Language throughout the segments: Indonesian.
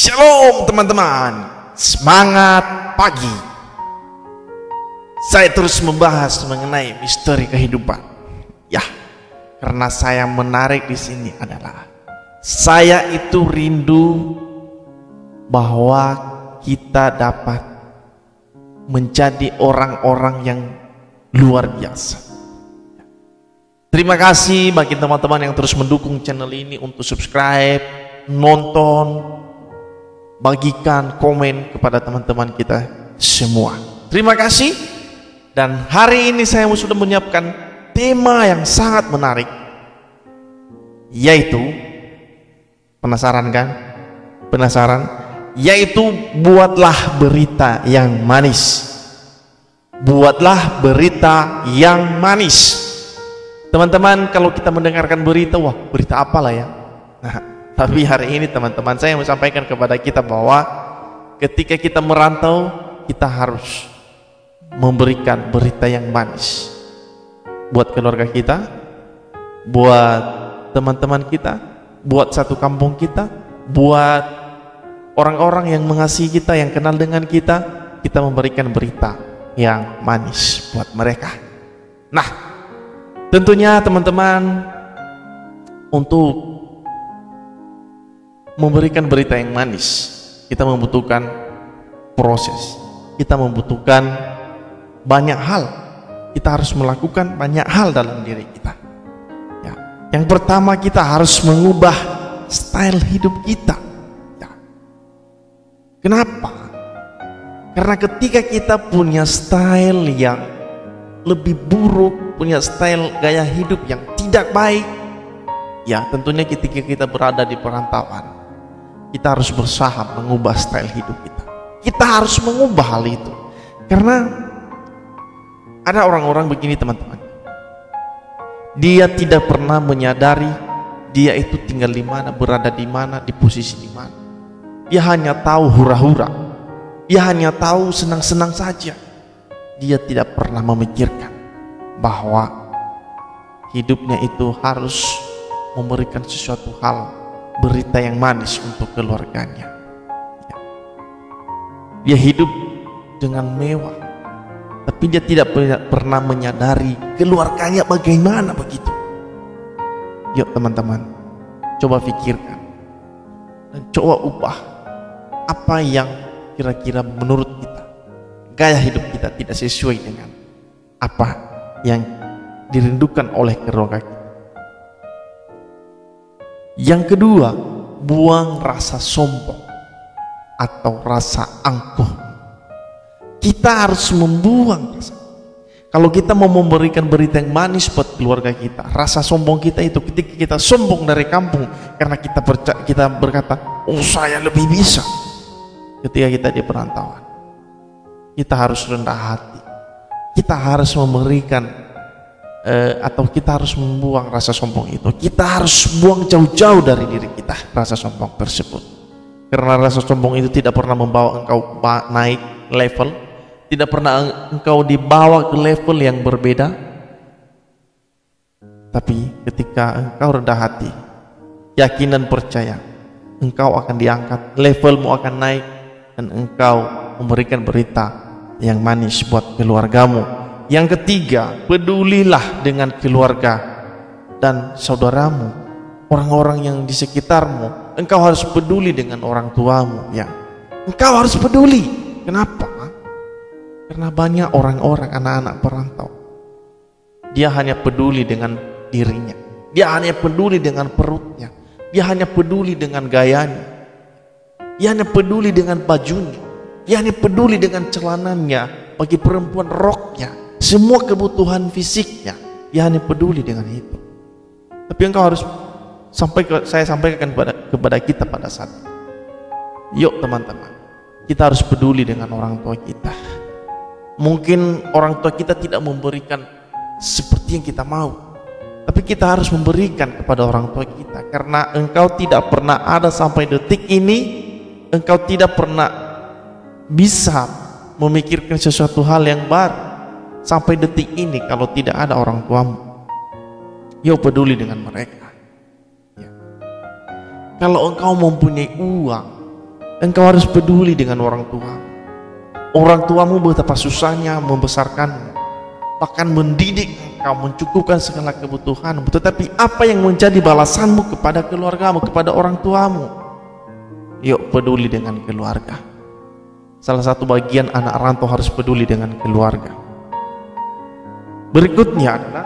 Shalom teman-teman, semangat pagi. Saya terus membahas mengenai misteri kehidupan. Ya, karena saya menarik di sini adalah saya itu rindu bahwa kita dapat menjadi orang-orang yang luar biasa. Terima kasih bagi teman-teman yang terus mendukung channel ini untuk subscribe, nonton, bagikan komen kepada teman-teman kita semua. Terima kasih. Dan hari ini saya sudah menyiapkan tema yang sangat menarik, yaitu, penasaran kan? Penasaran? Yaitu buatlah berita yang manis. Buatlah berita yang manis. Teman-teman, kalau kita mendengarkan berita, wah, berita apalah ya? Nah, tapi hari ini teman-teman, saya mau sampaikan kepada kita bahwa ketika kita merantau, kita harus memberikan berita yang manis buat keluarga kita, buat teman-teman kita, buat satu kampung kita, buat orang-orang yang mengasihi kita, yang kenal dengan kita. Kita memberikan berita yang manis buat mereka. Nah, tentunya teman-teman, untuk memberikan berita yang manis, kita membutuhkan proses, kita membutuhkan banyak hal, kita harus melakukan banyak hal dalam diri kita ya. Yang pertama, kita harus mengubah style hidup kita ya. Kenapa? Karena ketika kita punya style yang lebih buruk, punya style gaya hidup yang tidak baik ya, tentunya ketika kita berada di perantauan, kita harus berusaha mengubah style hidup kita. Kita harus mengubah hal itu. Karena ada orang-orang begini teman-teman, dia tidak pernah menyadari dia itu tinggal di mana, berada di mana, di posisi di mana. Dia hanya tahu hura-hura, dia hanya tahu senang-senang saja. Dia tidak pernah memikirkan bahwa hidupnya itu harus memberikan sesuatu hal, berita yang manis untuk keluarganya ya. Dia hidup dengan mewah, tapi dia tidak pernah menyadari keluarganya bagaimana begitu. Yuk teman-teman, coba pikirkan dan coba ubah apa yang kira-kira menurut kita, gaya hidup kita tidak sesuai dengan apa yang dirindukan oleh keluarga kita. Yang kedua, buang rasa sombong atau rasa angkuh. Kita harus membuang rasa. Kalau kita mau memberikan berita yang manis buat keluarga kita, rasa sombong kita itu ketika kita sombong dari kampung karena kita berkata, oh saya lebih bisa. Ketika kita di perantauan, kita harus rendah hati. Kita harus memberikan atau kita harus membuang rasa sombong itu. Kita harus buang jauh-jauh dari diri kita rasa sombong tersebut. Karena rasa sombong itu tidak pernah membawa engkau naik level, tidak pernah engkau dibawa ke level yang berbeda. Tapi ketika engkau rendah hati, yakin dan percaya, engkau akan diangkat, levelmu akan naik, dan engkau memberikan berita yang manis buat keluargamu. Yang ketiga, pedulilah dengan keluarga dan saudaramu, orang-orang yang di sekitarmu. Engkau harus peduli dengan orang tuamu ya. Engkau harus peduli. Kenapa? Karena banyak orang-orang, anak-anak perantau, dia hanya peduli dengan dirinya, dia hanya peduli dengan perutnya, dia hanya peduli dengan gayanya, dia hanya peduli dengan bajunya, dia hanya peduli dengan celananya, bagi perempuan roknya, semua kebutuhan fisiknya, dia hanya peduli dengan itu. Tapi engkau harus saya sampaikan kepada kita pada saat ini. Yuk teman-teman, kita harus peduli dengan orang tua kita. Mungkin orang tua kita tidak memberikan seperti yang kita mau, tapi kita harus memberikan kepada orang tua kita. Karena engkau tidak pernah ada sampai detik ini, engkau tidak pernah bisa memikirkan sesuatu hal yang baru sampai detik ini kalau tidak ada orang tuamu. Yuk peduli dengan mereka ya. Kalau engkau mempunyai uang, Engkau harus peduli dengan orang tuamu. Orang tuamu betapa susahnya membesarkanmu, bahkan mendidik engkau, mencukupkan segala kebutuhanmu. Tetapi apa yang menjadi balasanmu kepada keluargamu, kepada orang tuamu? Yuk peduli dengan keluarga. Salah satu bagian anak rantau harus peduli dengan keluarga. Berikutnya adalah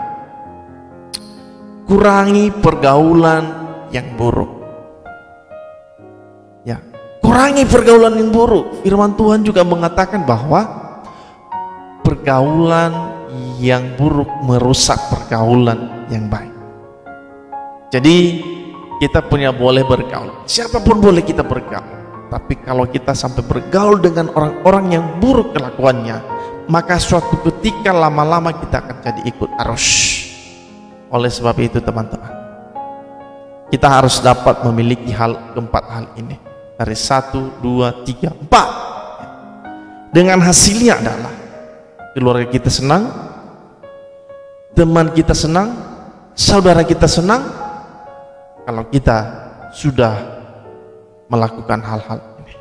kurangi pergaulan yang buruk. Ya, kurangi pergaulan yang buruk. Firman Tuhan juga mengatakan bahwa pergaulan yang buruk merusak pergaulan yang baik. Jadi kita punya boleh bergaul, siapapun boleh kita bergaul. Tapi kalau kita sampai bergaul dengan orang-orang yang buruk kelakuannya, maka suatu ketika lama-lama kita akan jadi ikut arus. Oleh sebab itu teman-teman, kita harus dapat memiliki keempat hal ini. Dari 1, 2, 3, 4. Dengan hasilnya adalah keluarga kita senang, teman kita senang, saudara kita senang. Kalau kita sudah melakukan hal-hal ini,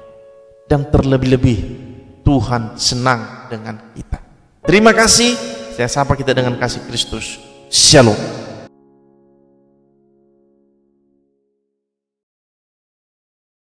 dan terlebih-lebih Tuhan senang dengan kita. Terima kasih. Saya sapa kita dengan kasih Kristus. Shalom.